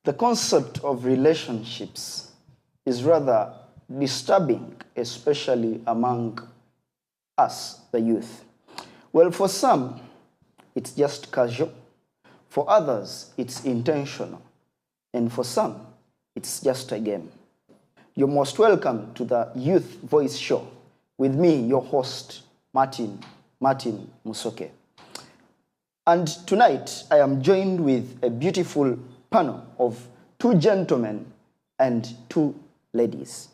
The concept of relationships is rather disturbing, especially among us, the youth. Well, for some, it's just casual. For others, it's intentional. And for some, it's just a game. You're most welcome to the Youth Voice Show with me, your host, Martin Musoke. And tonight, I am joined with a beautiful panel of 2 gentlemen and 2 ladies.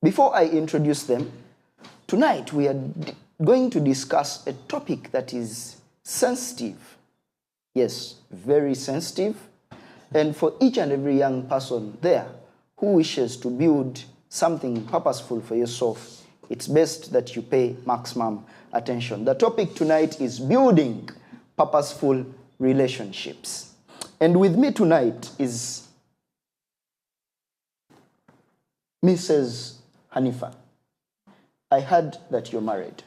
Before I introduce them, tonight we are going to discuss a topic that is sensitive. Yes, very sensitive. And for each and every young person there who wishes to build something purposeful for yourself, it's best that you pay maximum attention. The topic tonight is building purposeful relationships. And with me tonight is Mrs. Hanifa. I heard that you're married.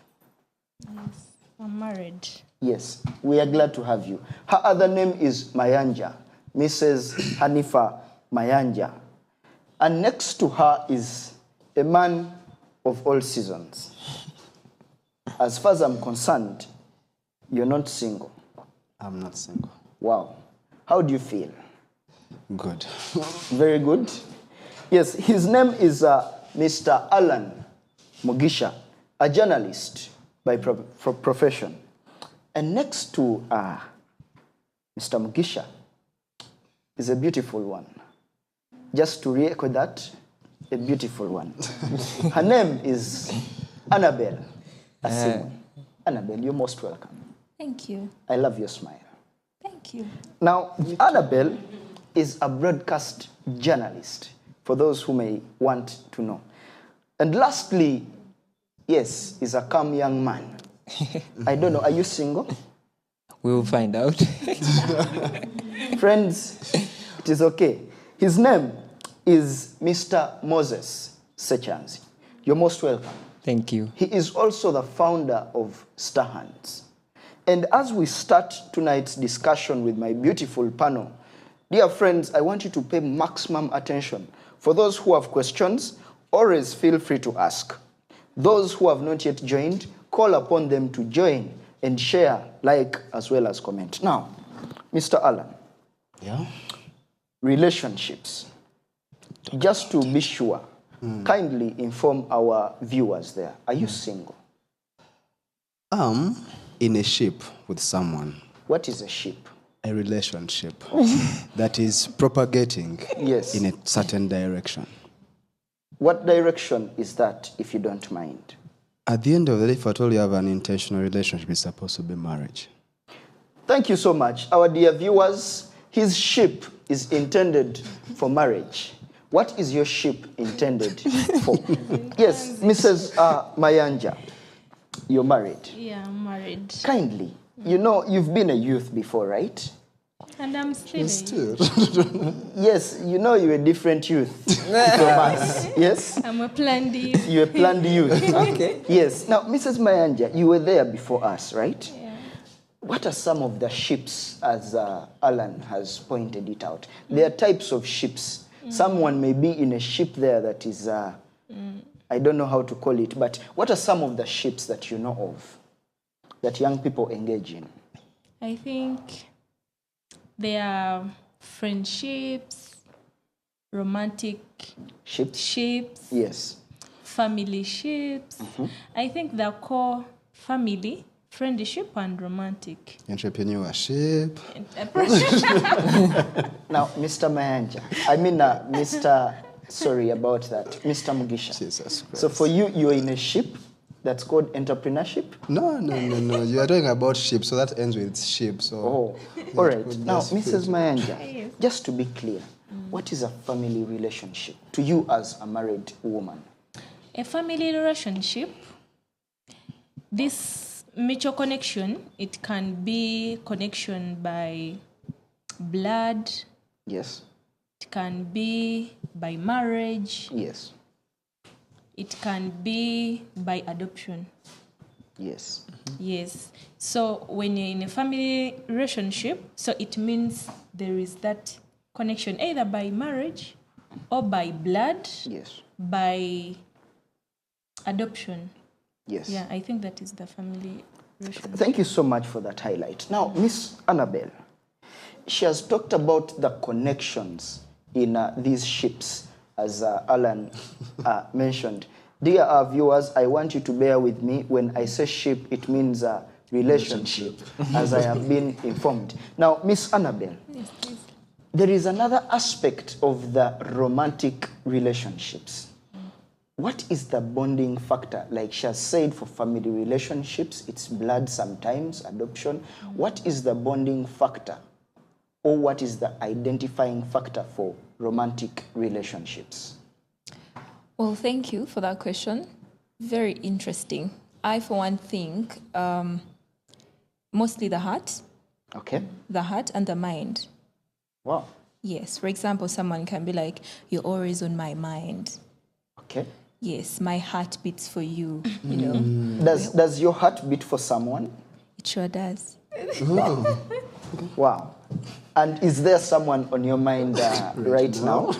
Yes, I'm married. Yes, we are glad to have you. Her other name is Mayanja, Mrs. Hanifa Mayanja. And next to her is a man of all seasons. As far as I'm concerned, you're not single. I'm not single. Wow. How do you feel? Good. Very good. Yes, his name is Mr. Alan Mugisha, a journalist by profession. And next to Mr. Mugisha is a beautiful one. Just to re-echo that, a beautiful one. Her name is Annabelle Asimu. Annabelle, you're most welcome. Thank you. I love your smile. Thank you. Now, Annabelle is a broadcast journalist, for those who may want to know. And lastly, yes, is a calm young man. I don't know, are you single? We'll find out. Friends, it is okay. His name is Mr. Moses Sechanzi. You're most welcome. Thank you. He is also the founder of Star Hands. And as we start tonight's discussion with my beautiful panel, dear friends, I want you to pay maximum attention. For those who have questions, always feel free to ask. Those who have not yet joined, call upon them to join and share, like, as well as comment. Now, Mr. Alan. Yeah? Relationships. Just to be sure, kindly inform our viewers there. Are you single? In a ship with someone. What is a ship? A relationship that is propagating Yes. in a certain direction. What direction is that, if you don't mind? At the end of the day, if at all you have an intentional relationship, it's supposed to be marriage. Thank you so much. Our dear viewers, his ship is intended for marriage. What is your ship intended for? Yes, Mrs. Mayanja, you're married. Yeah, I'm married. Kindly, you know, you've been a youth before, right? And I'm still. Yes, you know you're a different youth from us. Yes? I'm a planned youth. You're a planned youth. Okay. Yes. Now, Mrs. Mayanja, you were there before us, right? Yeah. What are some of the ships, as Alan has pointed it out? There are types of ships. Someone may be in a ship there that is, I don't know how to call it, but what are some of the ships that you know of that young people engage in? I think there are friendships, romantic Ships? Yes. family ships. I think the core family, friendship, and romantic. Entrepreneurship. Now, Mr. Mayanja, sorry about that, Mr. Mugisha. Jesus Christ. So for you, you're in a ship that's called entrepreneurship? No. You are talking about ship, so that ends with ship. So Oh, all right. Now, Mrs. Mayanja, Yes. just to be clear, what is a family relationship to you as a married woman? A family relationship, this mutual connection, it can be connection by blood, Yes. it can be by marriage, Yes. it can be by adoption. Yes. Yes. So when you're in a family relationship, so it means there is that connection, either by marriage or by blood, Yes. by adoption. Yes. Yeah, I think that is the family relationship. Thank you so much for that highlight. Now, Miss Annabelle, she has talked about the connections in these ships, as Alan mentioned. Dear viewers, I want you to bear with me. When I say ship, it means relationship, as I have been informed. Now, Miss Annabelle, Yes, please. there is another aspect of the romantic relationships. What is the bonding factor? Like she has said, for family relationships, it's blood sometimes, adoption. What is the bonding factor? Or what is the identifying factor for romantic relationships? Well, thank you for that question. Very interesting. I, for one, think mostly the heart and the mind. Wow. Yes. For example, someone can be like, "You're always on my mind." Okay. Yes, my heart beats for you. You know, Does your heart beat for someone? it sure does. Wow. And is there someone on your mind right now?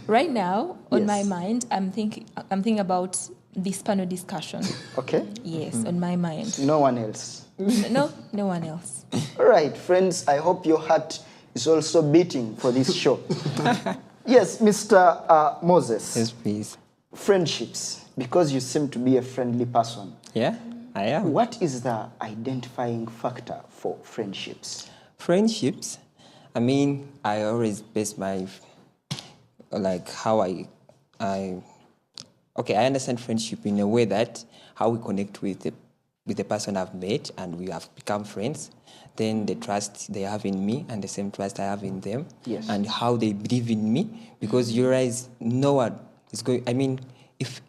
Right now, on my Yes. mind, I'm thinking about this panel discussion. Okay. Yes, on my mind. No one else. No one else. All right, friends, I hope your heart is also beating for this show. Yes, Mr. Moses. Yes, please. Friendships, because you seem to be a friendly person. Yeah, I am. What is the identifying factor for friendships? Friendships, I mean, I always base my, like, how I understand friendship in a way that how we connect with the person I've met and we have become friends, then the trust they have in me and the same trust I have in them, Yes. and how they believe in me, because you realize no one is going, I mean,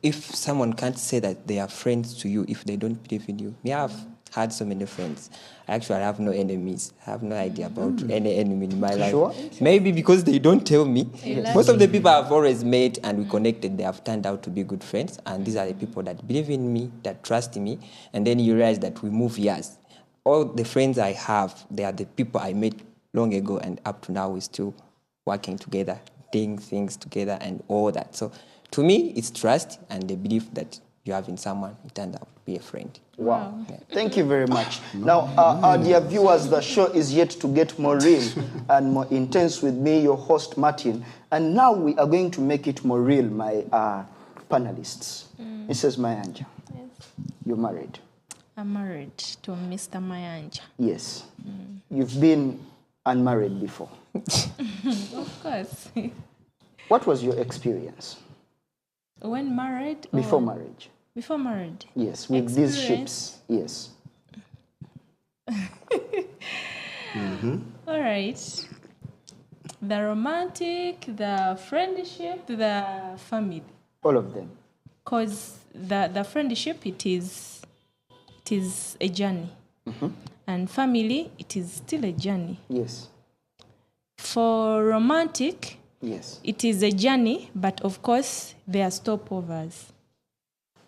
if someone can't say that they are friends to you if they don't believe in you. Me, I've had so many friends. Actually, I have no enemies. I have no idea about any enemy in my life. Sure. Maybe because they don't tell me. Yes. Most of the people I've always met and we connected, they have turned out to be good friends. And these are the people that believe in me, that trust me. And then you realize that we move years. All the friends I have, they are the people I met long ago, and up to now we're still working together, doing things together and all that. So to me, it's trust and the belief that you have in someone who turned out to be a friend. Wow. Thank you very much. Now, our dear viewers, the show is yet to get more real and more intense with me, your host, Martin. And now we are going to make it more real, my panelists. Mrs. Mayanja, you're married. I'm married to Mr. Mayanja. Yes. You've been unmarried before. Of course. What was your experience When married? Or before marriage? Before married. Yes, with these Experience? ships. Yes. All right. The romantic, the friendship, the family. All of them. Because the friendship, it is a journey. And family, it is still a journey. Yes. For romantic, Yes. it is a journey, but of course, there are stopovers.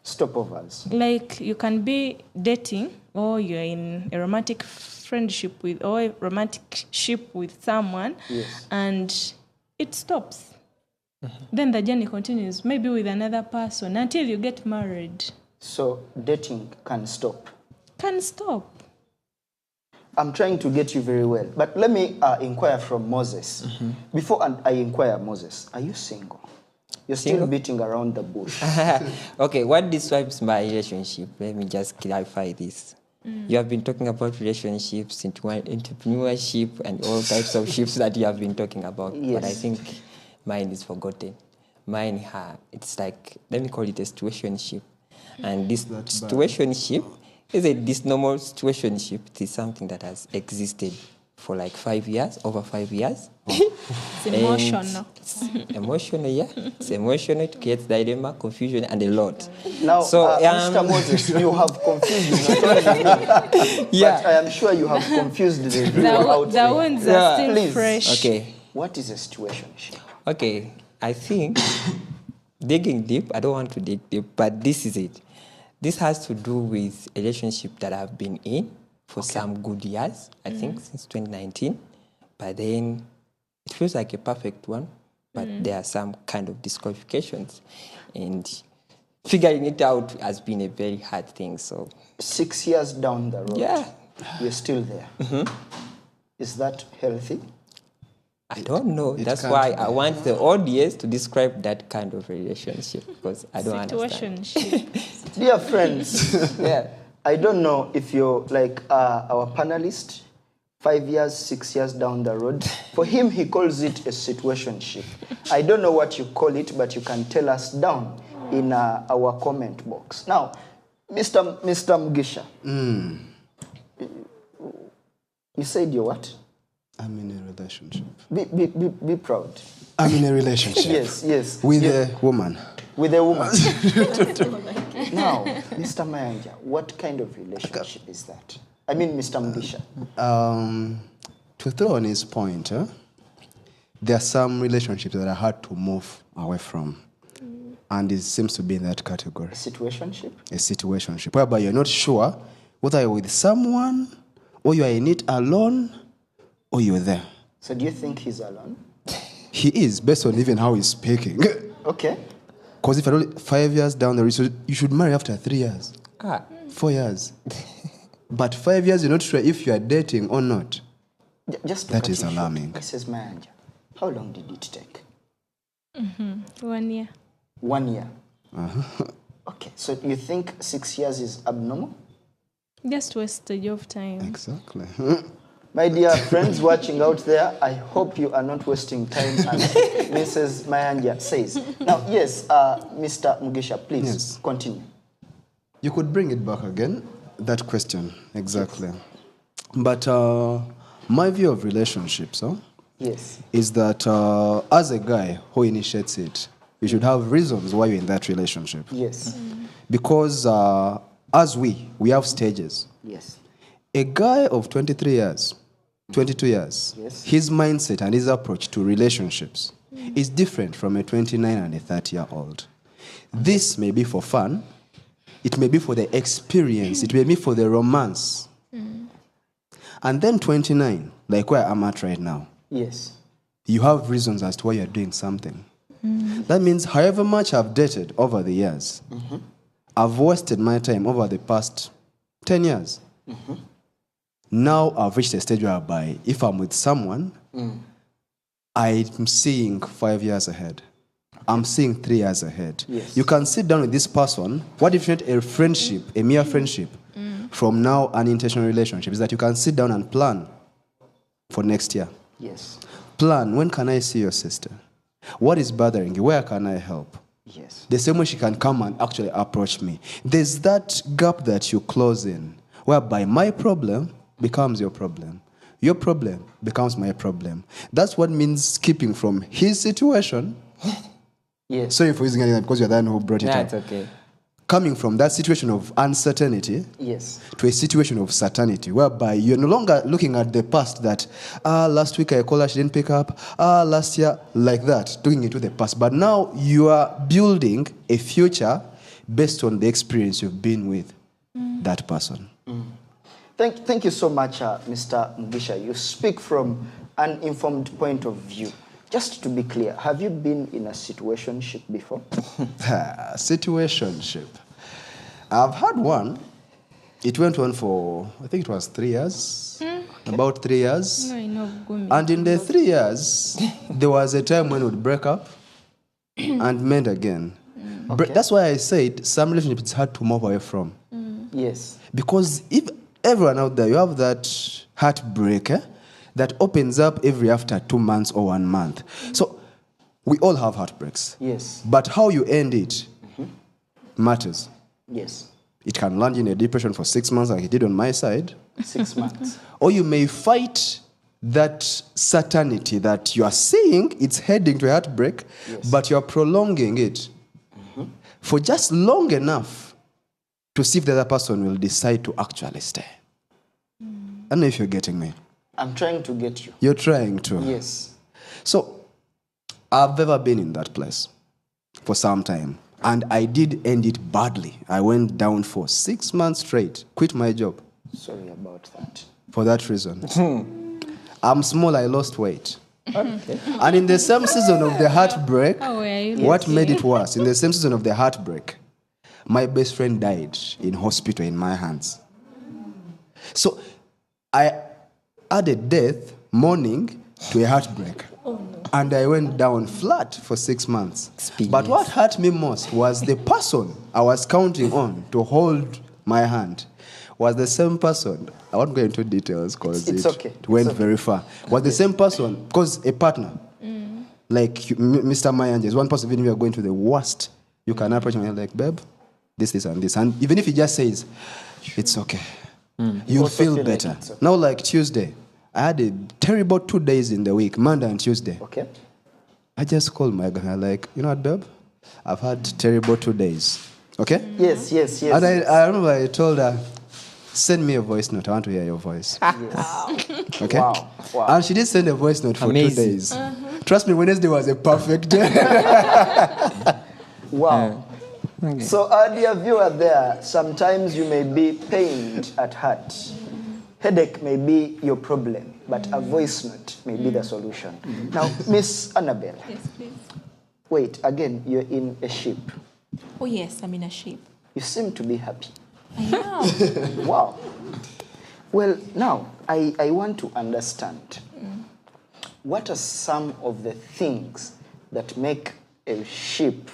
Stopovers. Like you can be dating, or you're in a romantic friendship with, or a romantic ship with someone, Yes. and it stops. Then the journey continues, maybe with another person, until you get married. So dating can stop. Can stop. I'm trying to get you very well. But let me inquire from Moses. Before I inquire, Moses, are you single? You're still Single? beating around the bush. Okay, what describes my relationship? Let me just clarify this. You have been talking about relationships, entrepreneurship, and all types of ships that you have been talking about. But I Yes. think mine is forgotten. Mine, it's like, let me call it a situationship. And this situationship is this normal situationship. It is something that has existed for like 5 years, over 5 years. It's emotional. It's emotional, yeah. It's emotional. It creates dilemma, confusion, and a lot. Now, So, Mr. Moses, you have confused me, not only me, Yeah. but I am sure you have confused the viewer out The there. wounds Yeah. are still Please. fresh. Okay. What is a situationship? Okay, I think digging deep, I don't want to dig deep, but this is it. This has to do with a relationship that I've been in for some good years, I think, since 2019. But then it feels like a perfect one, but there are some kind of disqualifications. And figuring it out has been a very hard thing. So 6 years down the road, yeah, you're still there. Is that healthy? I don't know. it That's can't why be. I want the audience to describe that kind of relationship, because I don't understand. Situationship. Dear friends, Yeah. I don't know if you're like our panelist, 5 years, 6 years down the road. For him, he calls it a situationship. I don't know what you call it, but you can tell us down in our comment box. Now, Mr. Mugisha, you said you're what? I'm in a relationship. Be proud. I'm in a relationship. Yes. With a woman. With a woman. Now, Mr. Mayanja, what kind of relationship is that? I mean, Mr. Mugisha. To throw on his point, there are some relationships that are hard to move away from. And it seems to be in that category. Situationship? A situationship, whereby you're not sure whether you're with someone, or you are in it alone, or you're there. So do you think he's alone? He is, based on even how he's speaking. Okay. Because if you're 5 years down the road, you should marry after 3 years, 4 years. But 5 years, you're not sure if you are dating or not. Just to That cut is you short, alarming. Mrs. Mayanja, how long did it take? 1 year. 1 year. Okay, so you think 6 years is abnormal? Just wastage of time. Exactly. My dear friends watching out there, I hope you are not wasting time, as Mrs. Mayanja says. Now, yes, Mr. Mugisha, please Yes. continue. You could bring it back again, that question, exactly. But my view of relationships Yes. is that as a guy who initiates it, you should have reasons why you're in that relationship. Yes. Because as we have stages. Yes. A guy of 23 years, 22 years, Yes. his mindset and his approach to relationships is different from a 29 and a 30-year-old. This may be for fun, it may be for the experience, it may be for the romance. And then 29, like where I'm at right now, Yes. you have reasons as to why you're doing something. That means however much I've dated over the years, I've wasted my time over the past 10 years. Now I've reached a stage whereby if I'm with someone, I'm seeing 5 years ahead. I'm seeing 3 years ahead. Yes. You can sit down with this person. What different a friendship, a mere friendship, from now an intentional relationship is that you can sit down and plan for next year. Yes. Plan, when can I see your sister? What is bothering you? Where can I help? Yes. The same way she can come and actually approach me. There's that gap that you close in, whereby my problem becomes your problem. Your problem becomes my problem. That's what means skipping from his situation. Yes. Sorry for using it because you're the one who brought it Yeah, up. it's okay. Coming from that situation of uncertainty Yes. to a situation of certainty, whereby you're no longer looking at the past that, last week I called her, she didn't pick up, last year, like that, doing it to the past. But now you are building a future based on the experience you've been with that person. Thank you so much, Mr. Mugisha. You speak from an informed point of view. Just to be clear, have you been in a situationship before? Situationship. I've had one. It went on for, I think it was 3 years. About 3 years. No, I know, Gumi. And in the 3 years, there was a time when we'd break up and mend again. Okay. That's why I said some relationships it's hard to move away from. Yes. Because if everyone out there, you have that heartbreak that opens up every after 2 months or 1 month. So we all have heartbreaks. Yes. But how you end it matters. Yes. It can land you in a depression for 6 months like it did on my side. 6 months. Or you may fight that certainty that you are seeing it's heading to a heartbreak, but you are prolonging it for just long enough to see if the other person will decide to actually stay. I don't know if you're getting me. I'm trying to get you. You're trying to. Yes. So I've ever been in that place for some time. And I did end it badly. I went down for 6 months straight, quit my job Sorry about that. for that reason. I'm small, I lost weight. And in the same season of the heartbreak, How were you what looking? made it worse, in the same season of the heartbreak, my best friend died in hospital in my hands. So I added death, mourning, to a heartbreak. And I went down flat for 6 months. But what hurt me most was the person I was counting on to hold my hand was the same person. I won't go into details because It's okay. it went It's okay. very far. Was the same person, because a partner, like Mr. Mayanja, is one person, even if you're going to the worst, you can approach him and you're like, babe, this, and this. And even if he just says, it's okay, you'll also feel feel like better. it's okay. Now, like Tuesday, I had a terrible 2 days in the week, Monday and Tuesday. Okay. I just called my girl, like, you know what, babe? I've had terrible 2 days. Okay? Yes. And I remember I told her, send me a voice note. I want to hear your voice. Okay? Wow. And she did send a voice note for Amazing. 2 days. Trust me, Wednesday was a perfect day. Wow. Okay. So, dear viewer there, sometimes you may be pained at heart. Headache may be your problem, but a voice note may be the solution. Now, Miss Annabelle, Yes, please. wait, again, you're in a ship. Oh, yes, I'm in a ship. You seem to be happy. I am. Wow. Well, now, I want to understand. What are some of the things that make a ship,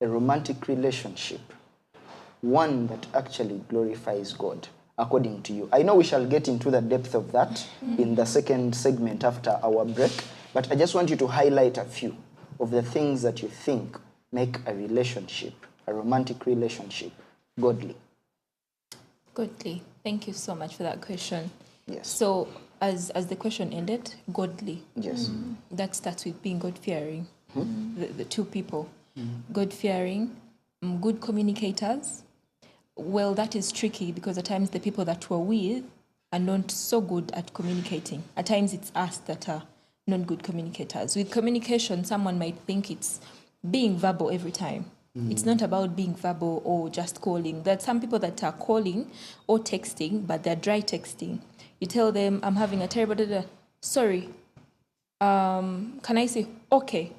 a romantic relationship, one that actually glorifies God, according to you? I know we shall get into the depth of that in the second segment after our break, but I just want you to highlight a few of the things that you think make a relationship, a romantic relationship, godly. Godly. Thank you so much for that question. Yes. So, as the question ended, godly. Yes. That starts with being God-fearing. The two people. God-fearing, good communicators. Well, that is tricky because at times the people that we're with are not so good at communicating. At times it's us that are not good communicators. With communication, someone might think it's being verbal every time. It's not about being verbal or just calling. There are some people that are calling or texting, but they're dry texting. You tell them, I'm having a terrible, sorry, can I say, okay,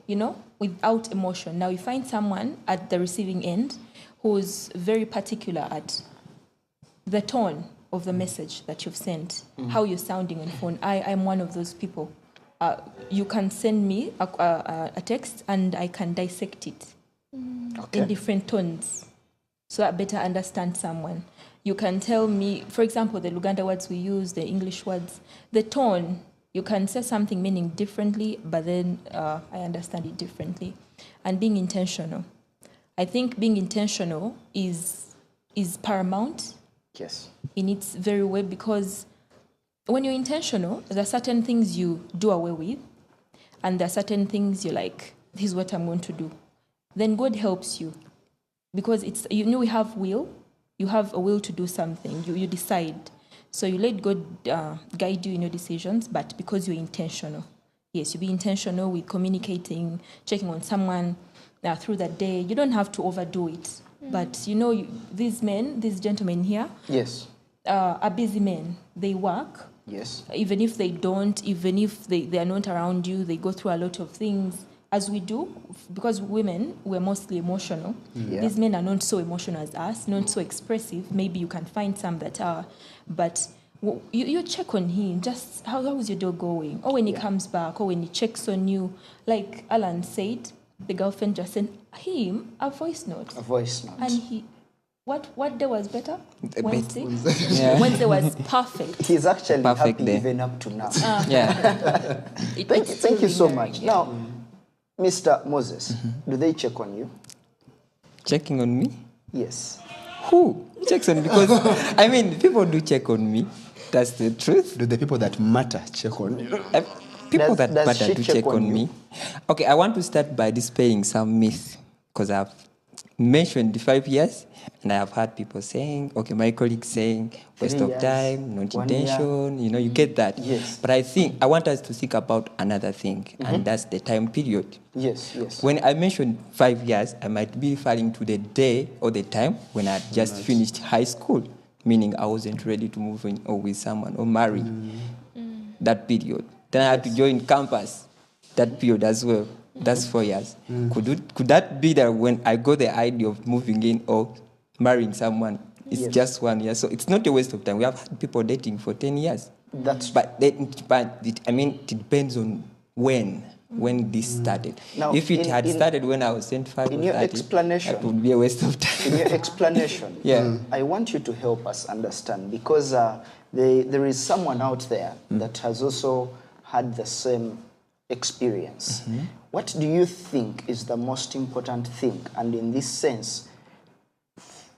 without emotion. Now you find someone at the receiving end who's very particular at the tone of the message that you've sent, how you're sounding on phone. I'm one of those people. You can send me a text and I can dissect it in different tones so that I better understand someone. You can tell me, for example, the Luganda words we use, the English words, the tone, you can say something meaning differently, but then I understand it differently. And being intentional. I think being intentional is paramount Yes. in its very way, because when you're intentional, there are certain things you do away with, and there are certain things you're like, this is what I'm going to do. Then God helps you, because it's, we have will. You have a will to do something. You decide. So you let God guide you in your decisions, but because you're intentional. Yes, you be intentional with communicating, checking on someone through the day. You don't have to overdo it. But these gentlemen here, Yes. are busy men. They work. Yes. Even if they don't, even if they are not around you, they go through a lot of things, as we do, because women, we're mostly emotional. Yeah. These men are not so emotional as us, not so expressive. Maybe you can find some that are, but you check on him, just how's your dog going? Or when he comes back, or when he checks on you. Like Alan said, the girlfriend just sent him a voice note. A voice note. And he, what day was better? Wednesday? Yeah. Wednesday was perfect. He's actually Perfect happy day. even up to now. Yeah. Thank you so much. Now, Mr. Moses, do they check on you? Checking on me? Yes. Who checks on me? Because, people do check on me. That's the truth. Do the people that matter check on you? People Does that matter she do check check on on you? me. Okay, I want to start by displaying some myth, because I've mentioned the 5 years, and I have heard people saying, okay, my colleagues saying, waste 3 of years, time, not 1 year. intention, you get that. Yes. But I want us to think about another thing, and that's the time period. Yes, yes. When I mentioned 5 years, I might be referring to the day or the time when I just finished high school, meaning I wasn't ready to move in or with someone or marry. That period. Then I had to join campus. that period as well. That's 4 years. Could that be that when I got the idea of moving in or marrying someone, it's just 1 year? So it's not a waste of time. We have had people dating for 10 years. But it depends on when this started. Now, if it had started when I was 25 in or your 30, explanation, that would be a waste of time. in your explanation, I want you to help us understand, because there is someone out there that has also had the same experience. What do you think is the most important thing, and in this sense,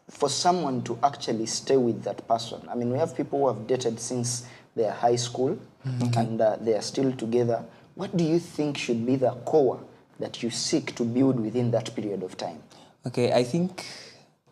for someone to actually stay with that person? I mean, we have people who have dated since their high school and they are still together. What do you think should be the core that you seek to build within that period of time? Okay, I think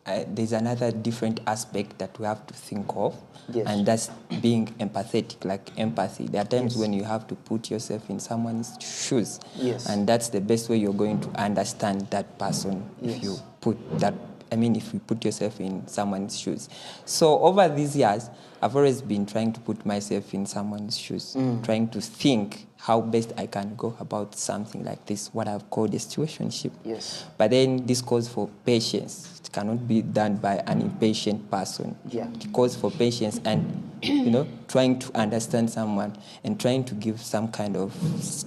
there's another different aspect that we have to think of, and that's being empathetic, like empathy. There are times when you have to put yourself in someone's shoes, and that's the best way you're going to understand that person if you put that. If you put yourself in someone's shoes. So over these years, I've always been trying to put myself in someone's shoes, trying to think how best I can go about something like this, what I've called a situationship. Yes. But then this calls for patience. It cannot be done by an impatient person. Yeah. It calls for patience and, trying to understand someone and trying to give some kind of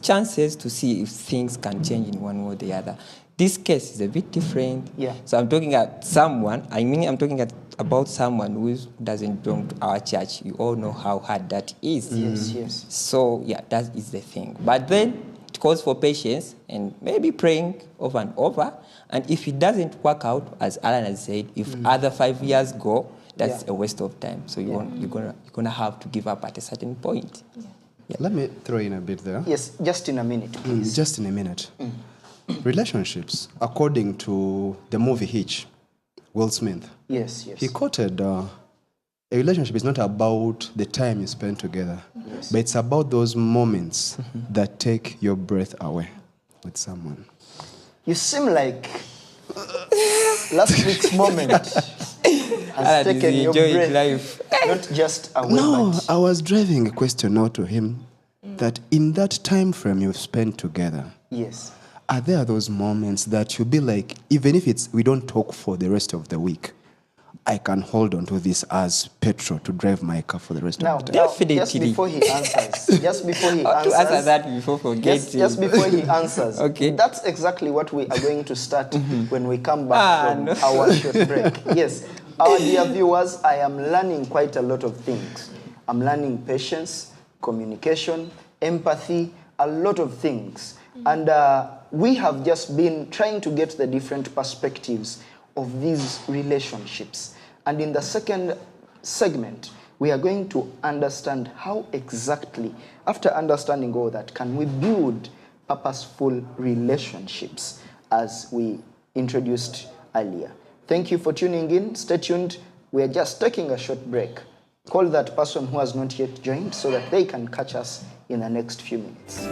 chances to see if things can change in one way or the other. This case is a bit different. Yeah. So I'm talking about someone, I'm talking about someone who doesn't belong to our church. You all know how hard that is. Yes. So, that is the thing. But then it calls for patience and maybe praying over and over. And if it doesn't work out, as Alan has said, if other 5 years go, that's a waste of time. So you're gonna have to give up at a certain point. Yeah. Let me throw in a bit there. Yes, just in a minute, please. Just in a minute. Relationships, according to the movie Hitch, Will Smith. Yes. He quoted, a relationship is not about the time you spend together, but it's about those moments that take your breath away with someone. You seem like last week's moment has taken your breath, life. Not just away. No, I was driving a question out to him that in that time frame you've spent together, are there those moments that you'll be like, even if we don't talk for the rest of the week, I can hold on to this as petrol to drive my car for the rest of the time? Definitely. Just before he answers, to answer that before forgetting. Just before he answers, that's exactly what we are going to start when we come back from our short break. Yes, our dear viewers, I am learning quite a lot of things. I'm learning patience, communication, empathy, a lot of things. And we have just been trying to get the different perspectives of these relationships. And in the second segment, we are going to understand how exactly, after understanding all that, can we build purposeful relationships as we introduced earlier. Thank you for tuning in. Stay tuned. We are just taking a short break. Call that person who has not yet joined so that they can catch us in the next few minutes.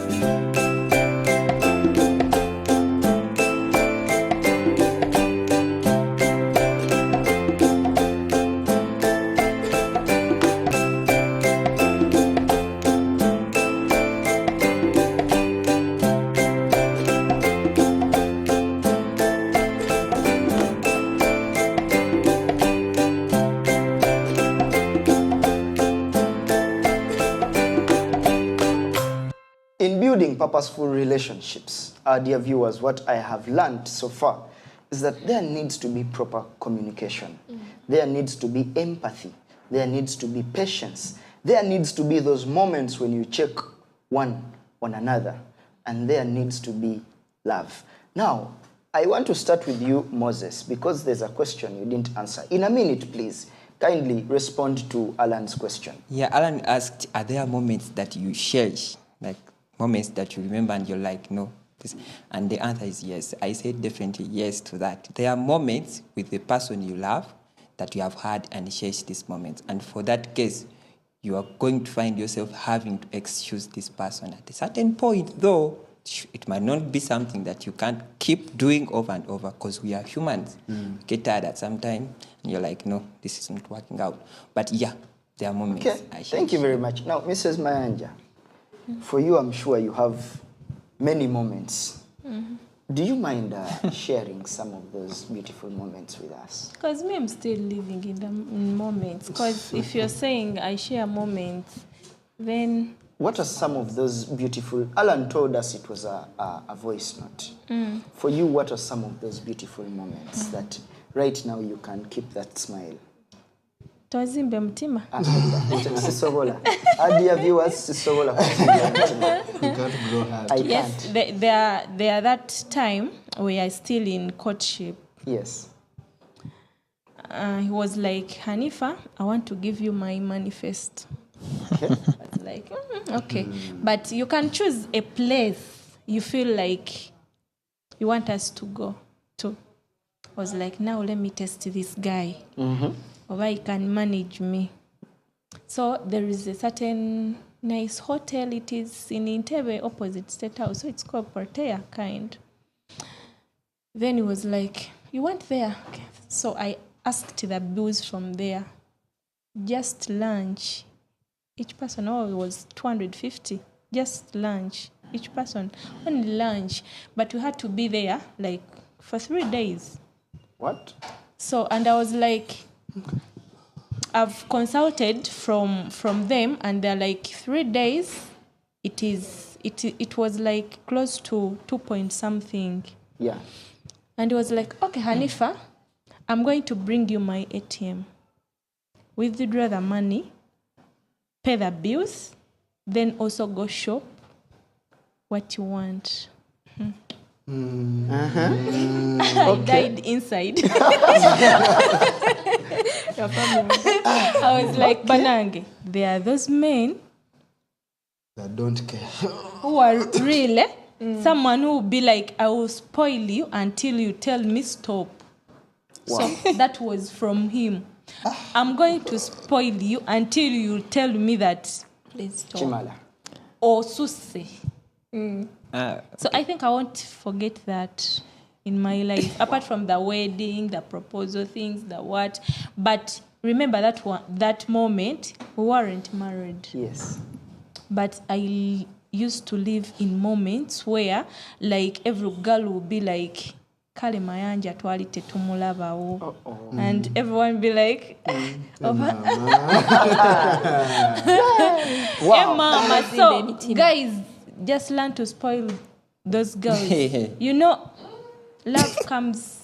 In building purposeful relationships, dear viewers, what I have learned so far is that there needs to be proper communication. There needs to be empathy. There needs to be patience. There needs to be those moments when you check one on another. And there needs to be love. Now, I want to start with you, Moses, because there's a question you didn't answer. In a minute, please, kindly respond to Alan's question. Yeah, Alan asked, are there moments that you cherish, like moments that you remember and you're like, no? And the answer is yes. I said definitely yes to that. There are moments with the person you love that you have had and cherished these moments. And for that case, you are going to find yourself having to excuse this person at a certain point, though it might not be something that you can't keep doing over and over because we are humans. We get tired at some time and you're like, no, this isn't working out. But yeah, there are moments. Okay, thank you very much. Now, Mrs. Mayanja, for you, I'm sure you have many moments. Do you mind sharing some of those beautiful moments with us? Because me, I'm still living in the moments. Because if you're saying I share moments, then... What are some of those beautiful... Alan told us it was a voice note. For you, what are some of those beautiful moments that right now you can keep that smile? Twazimbe mtima. Sisobola. Dear viewers, sisobola. You can't grow hard. I Yes, can't. there are that time we are still in courtship. Yes. He was like, Hanifa, I want to give you my manifest. Okay. I was like, okay. But you can choose a place you feel like you want us to go to. I was like, now let me test this guy. Or he can manage me. So there is a certain nice hotel. It is in Entebbe, opposite State House. So it's called Portea kind. Then he was like, you went there? Okay. So I asked the bills from there. Just lunch. Each person, it was 250. Just lunch. Each person. Only lunch. But we had to be there like for 3 days. What? So, and I was like, I've consulted from them, and they're like 3 days. It was like close to 2 point something. Yeah. And he was like, okay, Hanifa, I'm going to bring you my ATM. Withdraw the money, pay the bills, then also go shop what you want. I died inside. I was like, Banange, there are those men That don't care. who are really someone who will be like, I will spoil you until you tell me stop. Wow. So that was from him. I'm going to spoil you until you tell me that Please stop. Chimala. or Suse. So I think I won't forget that in my life, apart from the wedding, the proposal things, the what. But remember that moment, we weren't married. Yes. But I used to live in moments where, like, every girl would be like, Kale mayanja twali tetumulabawo. And everyone be like, Wow. Mama. So, guys, just learn to spoil those girls. You know, love comes,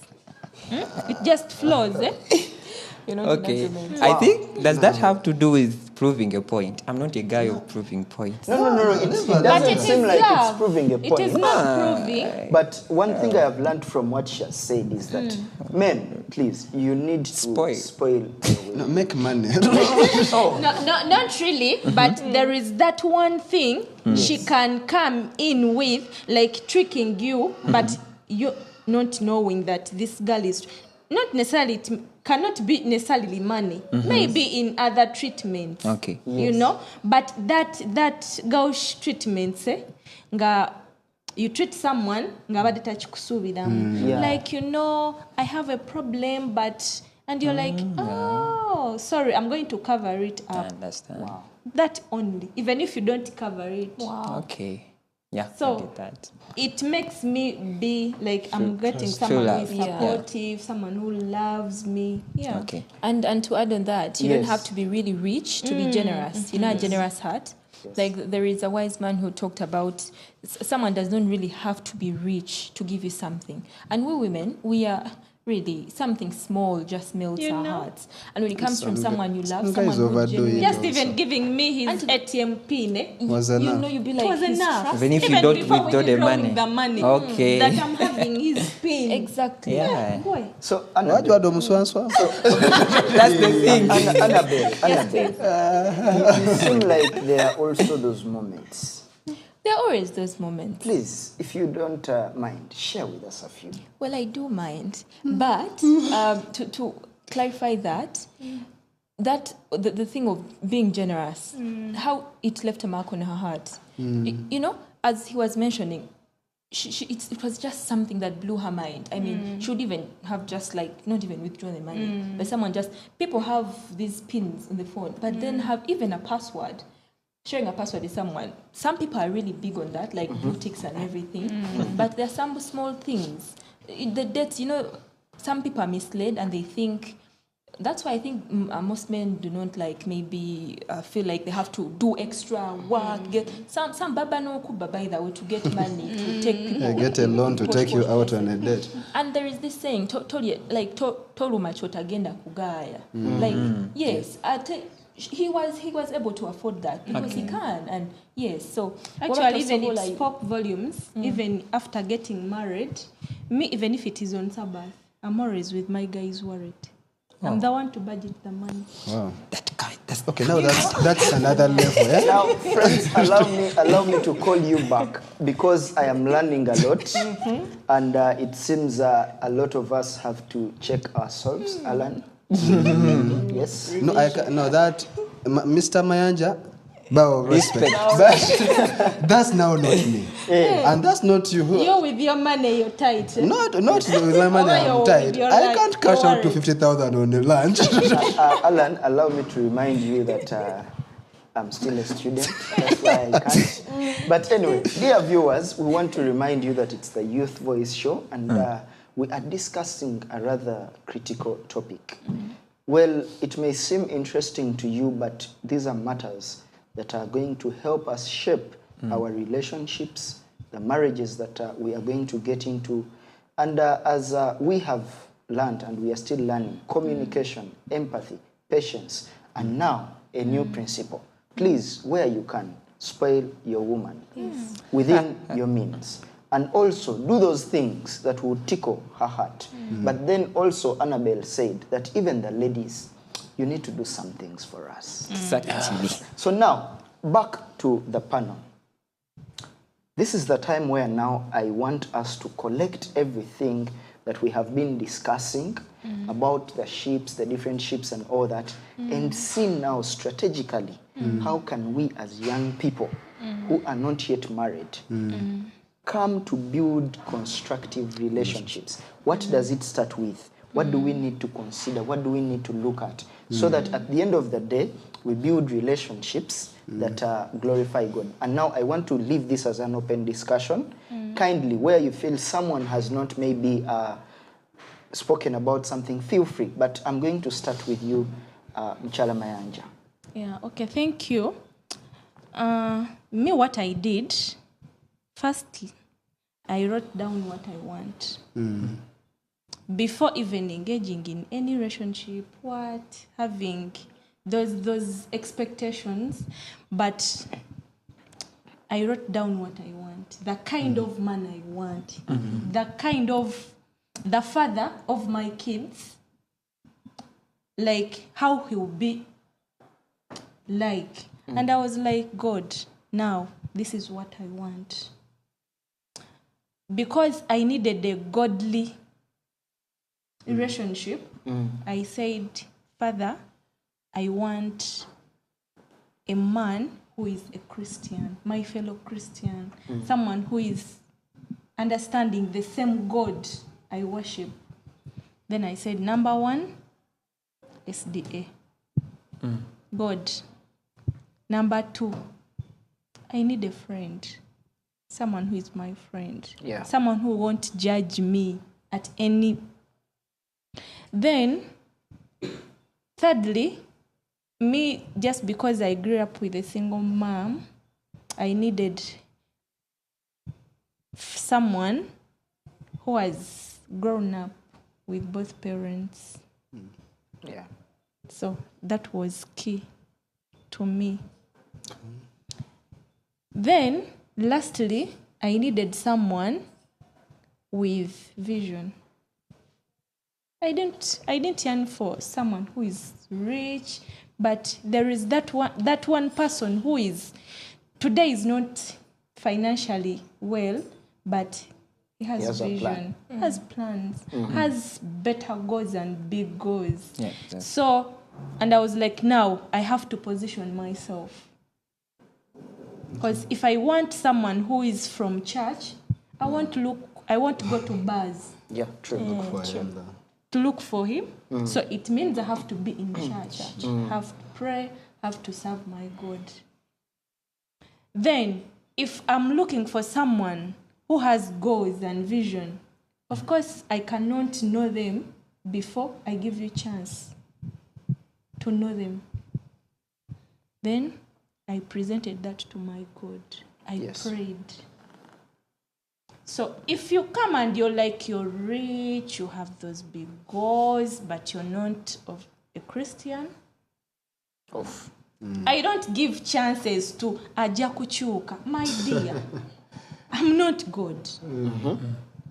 it just flows, eh? Okay. I think, does that have to do with proving a point? I'm not a guy of proving points. No. It But doesn't it seem is like love. it's proving a It point. is not proving. But one thing I have learned from what she has said is that men, please, you need to Spoil. spoil your No, make money. No, not really, but there is that one thing she can come in with, like tricking you, but you not knowing that this girl is not necessarily, it cannot be necessarily money, maybe in other treatments. Okay. You know, but that gauche treatments, nga you treat someone, nga badeta chikusubiramu. Yeah. Like, you know, I have a problem, but, and you're like, oh, sorry, I'm going to cover it I up. understand. Wow. That only, even if you don't cover it. Okay. Yeah, So- I get that. It makes me be like, I'm getting someone who is love. Yeah. supportive, someone who loves me. Yeah. Okay. And to add on that, you don't Yes. have to be really rich to be generous. You know, a generous heart. Like there is a wise man who talked about someone does not really have to be rich to give you something. And we women, we are really something small just melts You our know? hearts. And when it comes from someone you love, some someone guys who overdo it. genuinely Just Also. even giving me his ATM pin, Was you enough. know, you'd be it like, was he's enough. trust- Even if you Even don't before withdraw the withdrawing money. the money, Okay. that I'm having his pin. Exactly. Yeah. Boy. So, Wajua ndo mswanswa? That's the thing. Annabelle, you seem like there are also those moments. There are always those moments. Please, if you don't mind, share with us a few. Well, I do mind, but to clarify that, the thing of being generous, how it left a mark on her heart. You know, as he was mentioning, it was just something that blew her mind. I mean, she would even have just like not even withdrawn the money, but people have these pins in the phone, but then have even a password. sharing a password with someone. Some people are really big on that, like blue ticks and everything. But there are some small things. The dates, some people are misled and they think. That's why I think most men do not feel like they have to do extra work. Get some baba no ku baba either way to get money to take people. Get a loan to take you out on a date. And there is this saying, tolu machota agenda kugaya. Like yes, he was able to afford that because he can, and yes. So actually, even it spoke volumes. Even after getting married, me even if it is on Sabbath, I'm always with my guys worried. I'm the one to budget the money. Wow. That guy. That's Okay, now that's another level. Yeah? Now, friends, allow me to call you back because I am learning a lot, and it seems a lot of us have to check ourselves. Alan, yes. No, that Mr. Mayanja. Bow respect. That's now not me. And that's not you. You're with your money, you're tight. Not with my money, I'm tight. I can't cash out to 50,000 on the lunch. Alan, allow me to remind you that I'm still a student. That's why I can't. But anyway, dear viewers, we want to remind you that it's the Youth Voice Show, and we are discussing a rather critical topic. Well, it may seem interesting to you, but these are matters that are going to help us shape our relationships, the marriages that we are going to get into. And as we have learned, and we are still learning, communication, empathy, patience, and now a new principle. Please, where you can, spoil your woman within your means. And also do those things that will tickle her heart. But then also Annabelle said that even the ladies, you need to do some things for us. exactly. So now, back to the panel. This is the time where now I want us to collect everything that we have been discussing about the ships, the different ships and all that, and see now strategically how can we as young people who are not yet married come to build constructive relationships. What does it start with? What do we need to consider? What do we need to look at? So that at the end of the day, we build relationships that glorify God. And now I want to leave this as an open discussion. Kindly, where you feel someone has not maybe spoken about something, feel free. But I'm going to start with you, Mchala Mayanja. Yeah, okay, thank you. Me, what I did, firstly, I wrote down what I want. Before even engaging in any relationship, having those expectations, but I wrote down what I want, the kind of man I want, the father of my kids, like how he'll be like. And I was like, God, now this is what I want. Because I needed a godly relationship, I said, Father, I want a man who is a Christian, my fellow Christian, someone who is understanding the same God I worship. Then I said, number one, SDA. God. Number two, I need a friend, someone who is my friend, someone who won't judge me at any. Then, thirdly, me, just because I grew up with a single mom, I needed someone who has grown up with both parents. Yeah. So that was key to me. Then, lastly, I needed someone with vision. I didn't yearn for someone who is rich, but there is that one person who is today is not financially well, but he has vision, has plans, has better goals and big goals. Yeah, exactly. So, and I was like, now I have to position myself. Because if I want someone who is from church, I want to go to bars. Yeah, true. To look for him. So it means I have to be in church. Have to pray, have to serve my God. Then, if I'm looking for someone who has goals and vision, of course, I cannot know them before I give you a chance to know them. Then, I presented that to my God. I prayed. So if you come and you're rich, you have those big goals, but you're not a Christian, I don't give chances to aja kuchuka. My dear, I'm not God.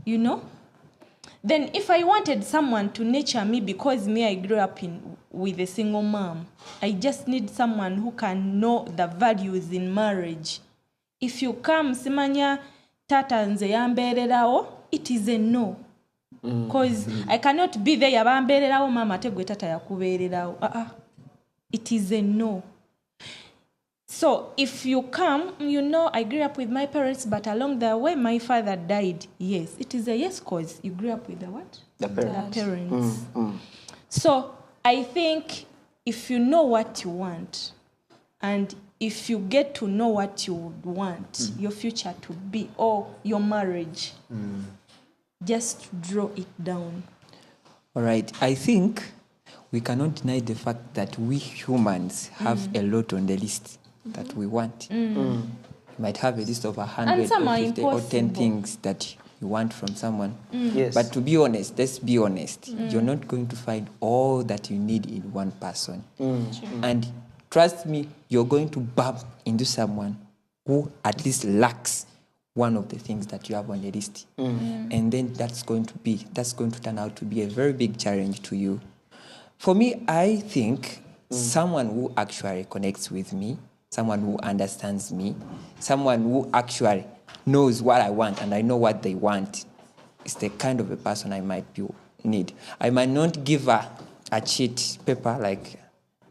You know? Then if I wanted someone to nurture me because I grew up with a single mom, I just need someone who can know the values in marriage. If you come, simanya tata nze yambererawo, it is a no. Because I cannot be there yabambererawo mama tegwe tata yakubererawo. It is a no. So if you come, I grew up with my parents, but along the way my father died. Yes, it is a yes, because you grew up with the what? The parents. The parents. So I think if you know what you want, and if you get to know what you would want your future to be, or your marriage, just draw it down. All right. I think we cannot deny the fact that we humans have a lot on the list that we want. You might have a list of 100 or 50 or 10 things that you want from someone. Yes. But to be honest, let's be honest, you're not going to find all that you need in one person. And trust me, you're going to bump into someone who at least lacks one of the things that you have on the list. And then that's going to turn out to be a very big challenge to you. For me, I think someone who actually connects with me, someone who understands me, someone who actually knows what I want and I know what they want is the kind of a person I might need. I might not give a cheat paper,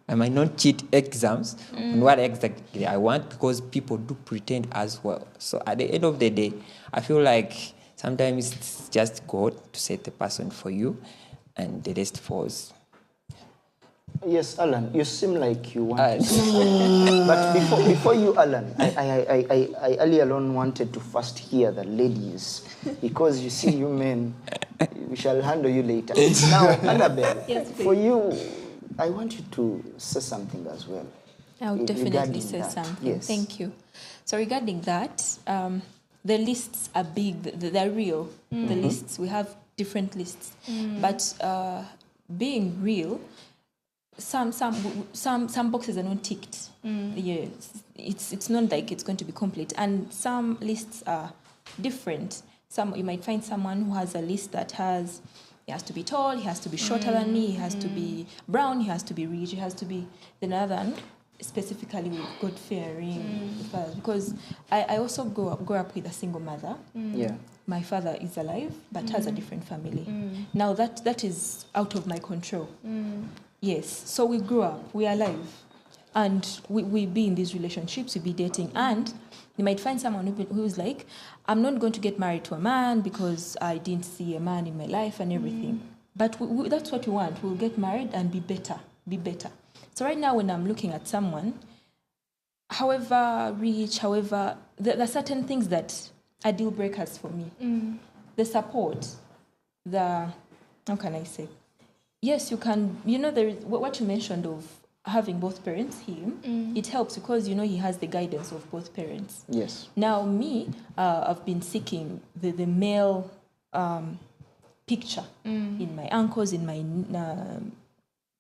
I might not cheat exams on what exactly I want, because people do pretend as well. So at the end of the day, I feel like sometimes it's just God to set the person for you and the rest falls. Yes, Alan, you seem like you want But before you, Alan, I earlier on wanted to first hear the ladies, because you see, you men, we shall handle you later. Now, Annabelle, for you, I want you to say something as well. I would definitely say something. Yes. Thank you. So regarding that, the lists are big, they're real. The lists, we have different lists. But being real, some boxes are not ticked. It's not like it's going to be complete. And some lists are different. You might find someone who has a list that has, he has to be tall, he has to be shorter than me, he has to be brown, he has to be rich, he has to be... Then another one, specifically with God-fearing fathers. Because I also grew up with a single mother. My father is alive, but has a different family. Now that is out of my control. Yes, so we grew up, we are alive, and we be in these relationships, we be dating, and you might find someone who's like, I'm not going to get married to a man because I didn't see a man in my life and everything. But that's what we want. We'll get married and be better. So right now when I'm looking at someone, however rich, there are certain things that are deal breakers for me. The support, how can I say? Yes, you can, there is what you mentioned of having both parents, it helps because, he has the guidance of both parents. Yes. Now, me, I've been seeking the male picture in my uncles, in my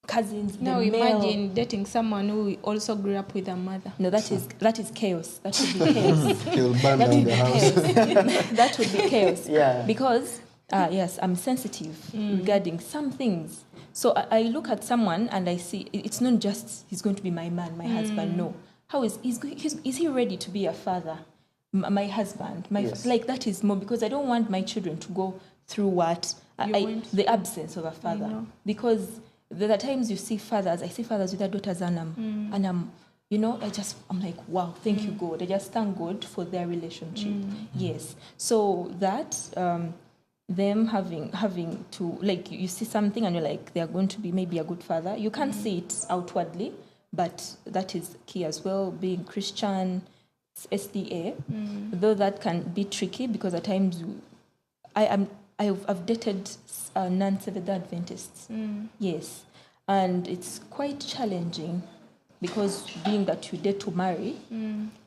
cousins. Now imagine dating someone who also grew up with a mother. No, that is chaos. That would be chaos. He'll burn down the house. That would be chaos. Yeah. Because, yes, I'm sensitive regarding some things. So I look at someone and I see it's not just he's going to be my man, my husband. No, how is he ready to be a father? My husband, that is more, because I don't want my children to go through what the absence of a father. Because there are times you see fathers. I see fathers with their daughters, and I'm like, wow, thank you, God. I just thank God for their relationship. Yes, so that. Them having to, like, you see something and you're like, they are going to be maybe a good father. You can't see it outwardly, but that is key as well. Being Christian, SDA, though that can be tricky because at times I've dated non-Seventh-day Adventists. Yes, and it's quite challenging because being that you date to marry,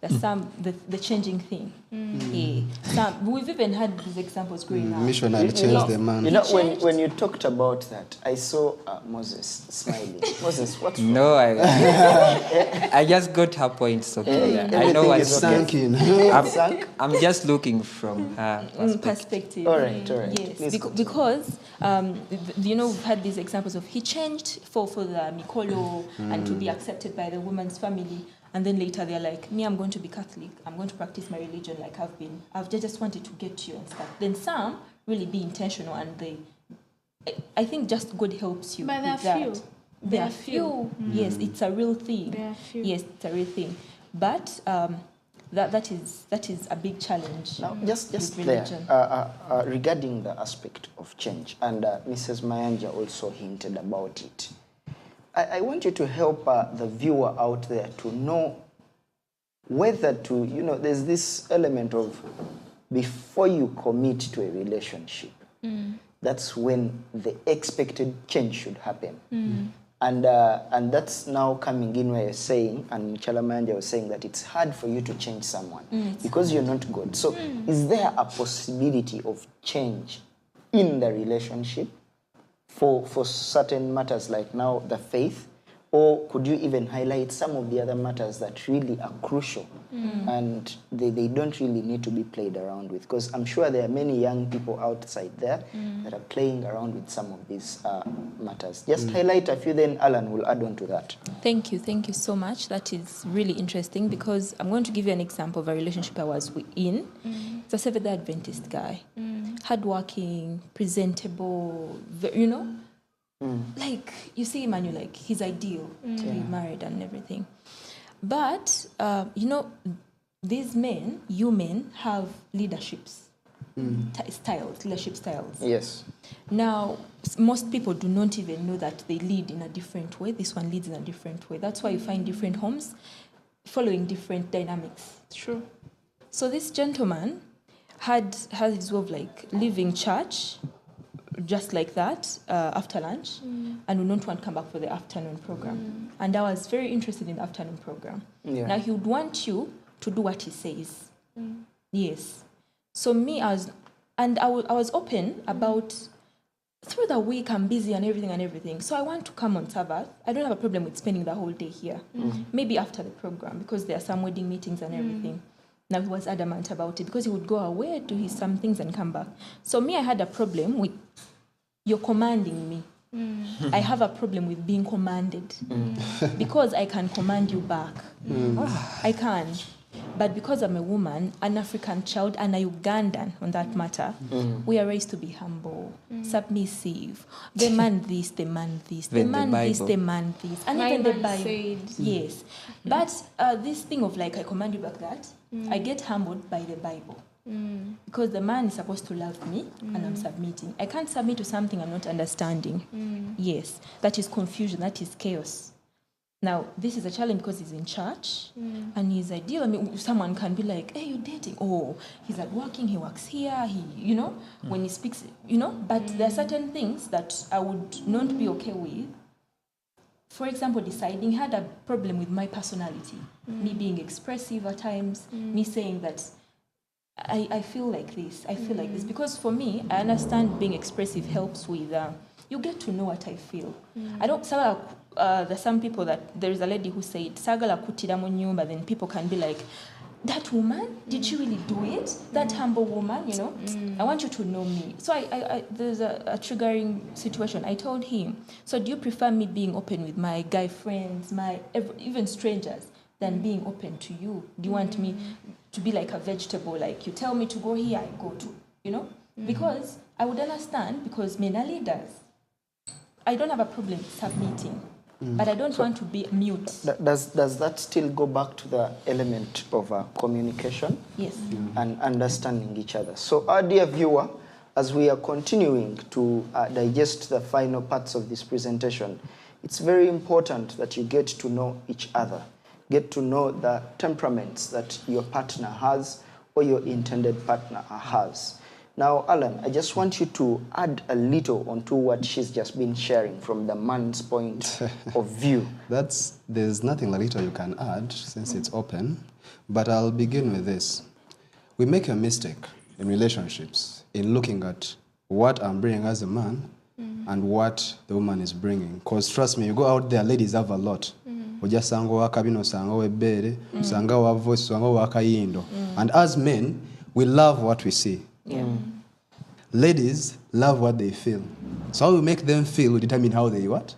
there's the changing thing. Yeah. We've even had these examples growing up. Missionary changed the man. You know, when you talked about that, I saw Moses smiling. Moses, what's wrong? No, I just got her points. Okay, I know Everything what's is okay. Sank in. I'm just looking from her Perspective. All right. Yes, Please because we've had these examples of he changed for the Mikolo and to be accepted by the woman's family, and then later they're like, me, I'm going to be Catholic. I'm going to practice my religion like I've been. I've just wanted to get you and stuff. Then some really be intentional, and I think just God helps you. But there are with that. few. There are few. Yes, it's a real thing. There are few. Yes, it's a real thing. But that is a big challenge. Now, just with there, religion. regarding the aspect of change, and Mrs. Mayanja also hinted about it. I want you to help the viewer out there to know whether to, there's this element of before you commit to a relationship, that's when the expected change should happen. And that's now coming in where you're saying, and Chalamanja was saying that it's hard for you to change someone because you're not God. So is there a possibility of change in the relationship for certain matters like now the faith? Or could you even highlight some of the other matters that really are crucial and they don't really need to be played around with? Because I'm sure there are many young people outside there that are playing around with some of these matters. Just highlight a few, then Alan will add on to that. Thank you so much. That is really interesting because I'm going to give you an example of a relationship I was in. It's a Seventh-day Adventist guy. Hardworking, presentable, like you see him and you're like, he's ideal to be married and everything. But, these men, you men, have leadership styles. Yes. Now, most people do not even know that they lead in a different way. This one leads in a different way. That's why you find different homes following different dynamics. True. So this gentleman had his way of like leaving church just like that after lunch and would not want to come back for the afternoon program. And I was very interested in the afternoon program. Yeah. Now he would want you to do what he says. Yes. So I was open about through the week I'm busy and everything. So I want to come on Sabbath. I don't have a problem with spending the whole day here. Maybe after the program because there are some wedding meetings and everything. Now he was adamant about it because he would go away, do some things and come back. So I had a problem with you're commanding me. I have a problem with being commanded because I can command you back. I can. But because I'm a woman, an African child, and a Ugandan on that matter, we are raised to be humble, submissive. The man this, the man this, the man this, the man this. And even the Bible. Said. Yes. But this thing of like, I command you back that, I get humbled by the Bible. Because the man is supposed to love me and I'm submitting. I can't submit to something I'm not understanding. Yes. That is confusion. That is chaos. Now, this is a challenge because he's in church and he's ideal. I mean, someone can be like, hey, you're dating. Oh, he's at working, he works here, when he speaks, but there are certain things that I would not be okay with. For example, deciding he had a problem with my personality, me being expressive at times, me saying that I feel like this, Because for me, I understand being expressive helps with, you get to know what I feel. I don't, there's some people that, there is a lady who said, Sagala kutira mu nyumba, then people can be like, that woman, did she really do it? That humble woman, I want you to know me. So there's a triggering situation. I told him, so do you prefer me being open with my guy friends, even strangers, than being open to you? Do you want me to be like a vegetable, like you tell me to go here, I go to, Because I would understand, because men are leaders. I don't have a problem submitting, but I don't want to be mute. Does that still go back to the element of communication? Yes. And understanding each other? So, our dear viewer, as we are continuing to digest the final parts of this presentation, it's very important that you get to know each other. get to know the temperaments that your partner has or your intended partner has. Now, Alan, I just want you to add a little onto what she's just been sharing from the man's point of view. There's nothing little you can add since it's open, but I'll begin with this. We make a mistake in relationships in looking at what I'm bringing as a man and what the woman is bringing. Because trust me, you go out there, ladies have a lot. And as men, we love what we see. Ladies love what they feel. So how we make them feel will determine how they what?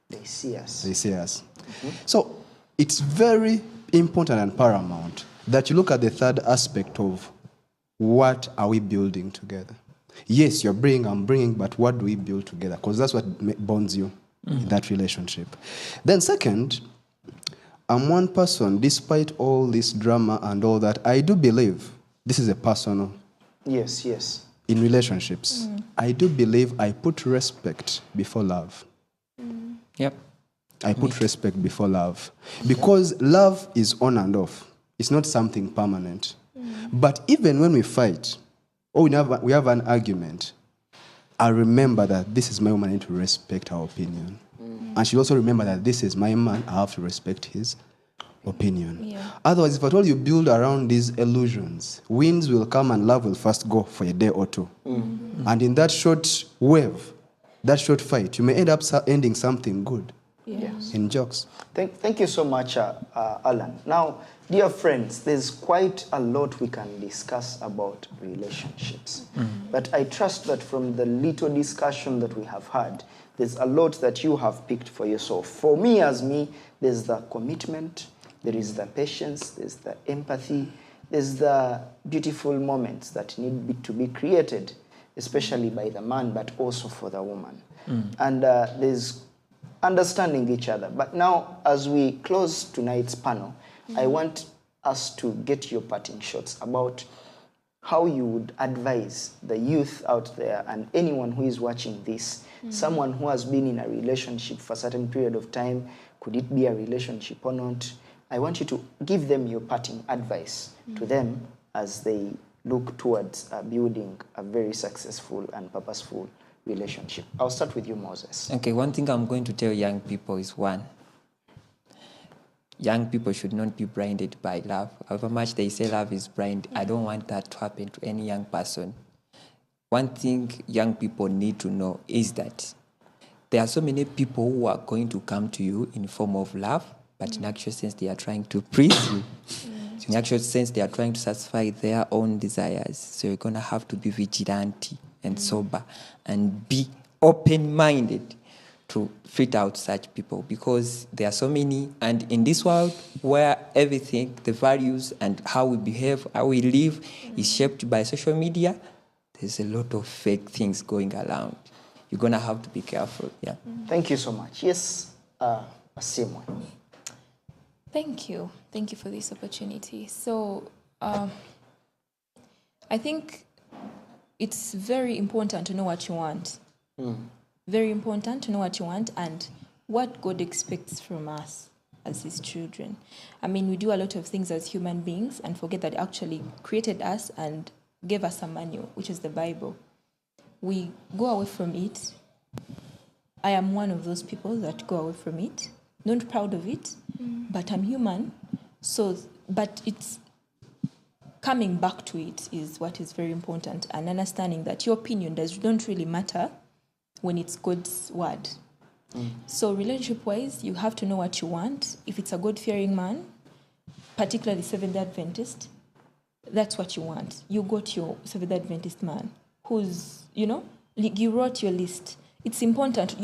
They see us. They see us. So it's very important and paramount that you look at the third aspect of what are we building together. Yes, you're bringing, I'm bringing, but what do we build together? Because that's what bonds you in that relationship. Then second, I'm one person, despite all this drama and all that, I do believe, this is a personal. Yes. In relationships, I do believe I put respect before love. Yep. I put respect before love. Because love is on and off. It's not something permanent. But even when we fight, or we have an argument, I remember that this is my woman, I need to respect her opinion. And she also remember that this is my man, I have to respect his opinion. Yeah. Otherwise, if at all you build around these illusions, winds will come and love will first go for a day or two. And in that short wave, that short fight, you may end up ending something good. Yes. In jokes. Thank you so much, Alan. Now, dear friends, there's quite a lot we can discuss about relationships. But I trust that from the little discussion that we have had, there's a lot that you have picked for yourself. For me, there's the commitment, there is the patience, there's the empathy, there's the beautiful moments that need to be created, especially by the man, but also for the woman. And there's understanding each other. But now, as we close tonight's panel, I want us to get your parting shots about how you would advise the youth out there and anyone who is watching this, someone who has been in a relationship for a certain period of time, could it be a relationship or not? I want you to give them your parting advice to them as they look towards building a very successful and purposeful relationship. I'll start with you, Moses. Okay, one thing I'm going to tell young people is one. Young people should not be blinded by love. However much they say love is blind, I don't want that to happen to any young person. One thing young people need to know is that there are so many people who are going to come to you in form of love, but in actual sense they are trying to please you. In actual sense they are trying to satisfy their own desires. So you're going to have to be vigilant and sober and be open-minded to filter out such people, because there are so many, and in this world where everything, the values and how we behave, how we live is shaped by social media, there's a lot of fake things going around. You're going to have to be careful. Yeah. Thank you so much. Yes, Asimwe. Thank you. Thank you for this opportunity. So I think it's very important to know what you want. Very important to know what you want and what God expects from us as his children. I mean, we do a lot of things as human beings and forget that he actually created us and gave us a manual, which is the Bible. We go away from it. I am one of those people that go away from it. Not proud of it, but I'm human. So, but it's coming back to it is what is very important, and understanding that your opinion don't really matter when it's God's word. So relationship-wise, you have to know what you want. If it's a God-fearing man, particularly Seventh-day Adventist, that's what you want. You got your Seventh-day Adventist man who's, you wrote your list. It's important.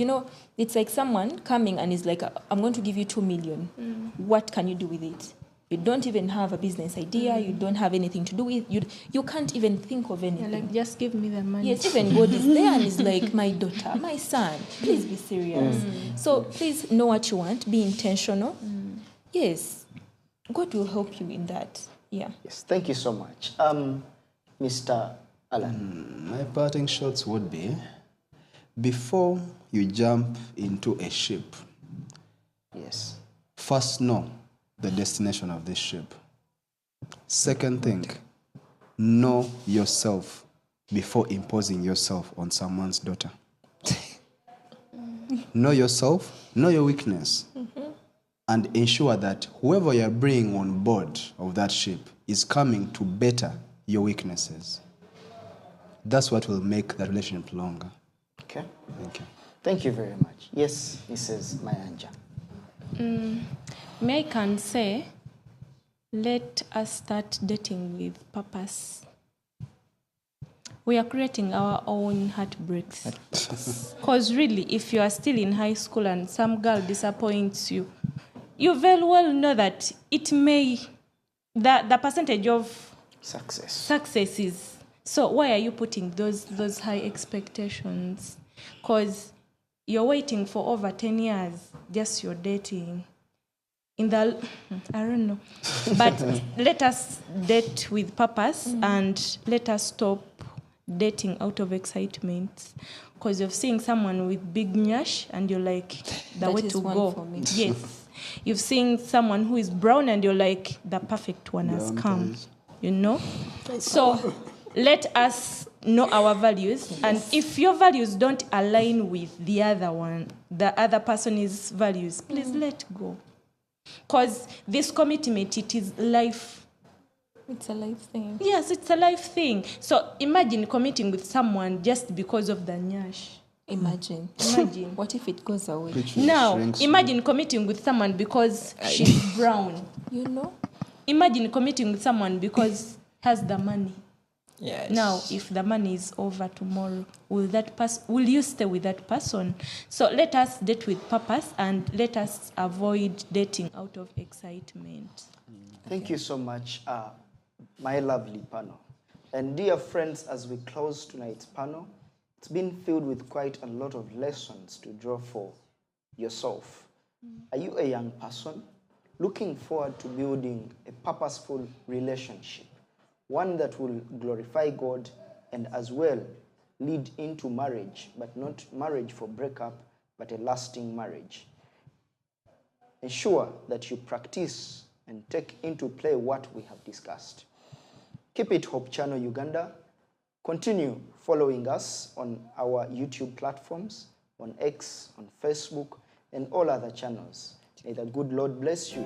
It's like someone coming and is like, I'm going to give you 2 million. What can you do with it? You don't even have a business idea. You don't have anything to do with it. You can't even think of anything. Like, just give me the money. Yes, even God is there and is like, my daughter, my son, please be serious. So please know what you want. Be intentional. Yes, God will help you in that. Yeah. Yes, thank you so much. Mr. Alan. My parting shots would be, before you jump into a ship, Yes. first know the destination of this ship. Second thing, know yourself before imposing yourself on someone's daughter. Know yourself, know your weakness, and ensure that whoever you're bringing on board of that ship is coming to better your weaknesses. That's what will make the relationship longer. Okay. Thank you. Thank you very much. Yes, Mrs. Mayanja. Me, I can say, let us start dating with purpose. We are creating our own heartbreaks. Because really, if you are still in high school and some girl disappoints you, you very well know that it may, the percentage of success is. So why are you putting those high expectations? Because you're waiting for over 10 years, just you're dating. I don't know. But let us date with purpose and let us stop dating out of excitement. Because you're seeing someone with big nyash and you're like, the That way is to one go. for me. Yes. You've seen someone who is brown and you're like, the perfect one has come. You know? So let us know our values. And if your values don't align with the other one, the other person's values, please let go. Because this commitment, it is life. It's a life thing. Yes, it's a life thing. So imagine committing with someone just because of the nyash. Imagine. What if it goes away? Now, imagine committing with someone because she's brown. You know? Imagine committing with someone because has the money. Yes. Now, if the money is over tomorrow, will you stay with that person? So let us date with purpose and let us avoid dating out of excitement. Thank you so much, my lovely panel. And dear friends, as we close tonight's panel, it's been filled with quite a lot of lessons to draw for yourself. Are you a young person looking forward to building a purposeful relationship? One that will glorify God and as well lead into marriage, but not marriage for breakup, but a lasting marriage. Ensure that you practice and take into play what we have discussed. Keep it Hope Channel Uganda. Continue following us on our YouTube platforms, on X, on Facebook, and all other channels. May the good Lord bless you.